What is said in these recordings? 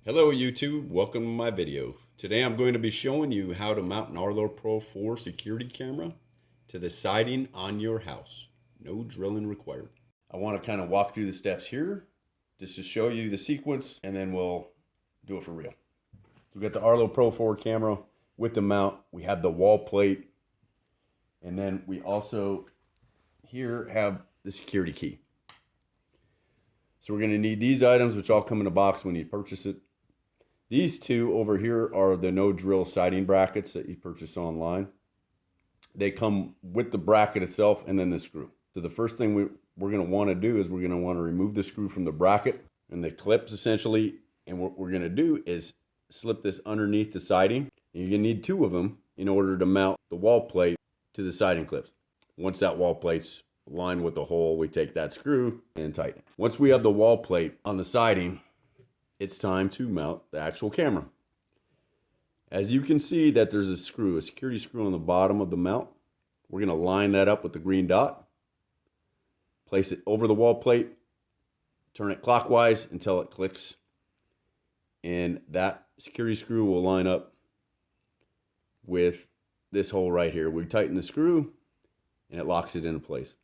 Hello YouTube, welcome to my video. Today I'm going to be showing you how to mount an Arlo Pro 4 security camera to the siding on your house. No drilling required. I want to kind of walk through the steps here just to show you the sequence, and then we'll do it for real. We got the Arlo Pro 4 camera with the mount. We have the wall plate, and then we also here have the security key. So we're going to need these items, which all come in a box when you purchase it. These two over here are the no drill siding brackets that you purchase online. They come with the bracket itself and then the screw. So the first thing we're going to want to do is we're going to want to remove the screw from the bracket and the clips essentially. And what we're going to do is slip this underneath the siding. And you're going to need two of them in order to mount the wall plate to the siding clips. Once that wall plate's aligned with the hole, we take that screw and tighten it. Once we have the wall plate on the siding, it's time to mount the actual camera. As you can see that there's a screw, a security screw on the bottom of the mount. We're going to line that up with the green dot, place it over the wall plate, turn it clockwise until it clicks, and that security screw will line up with this hole right here. We tighten the screw and it locks it into place.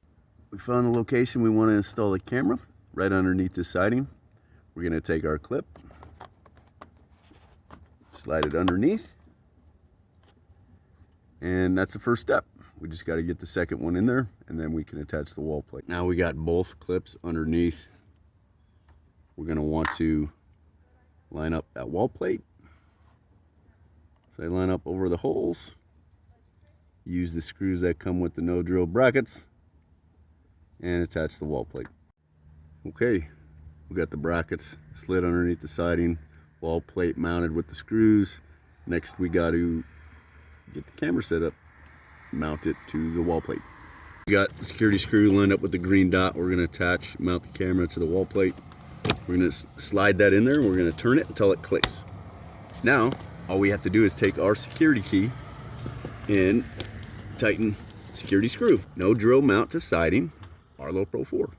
We found the location we want to install the camera, right underneath the siding. We're going to take our clip, slide it underneath, and that's the first step. We just got to get the second one in there, and then we can attach the wall plate. Now we got both clips underneath. We're going to want to line up that wall plate. So I line up over the holes, use the screws that come with the no drill brackets, and attach the wall plate. Okay. We got the brackets slid underneath the siding, wall plate mounted with the screws. Next we got to get the camera set up, mount it to the wall plate. We got the security screw lined up with the green dot. We're going to mount the camera to the wall plate. We're going to slide that in there and we're going to turn it until it clicks. Now all we have to do is take our security key and tighten security screw. No drill mount to siding, Arlo Pro 4.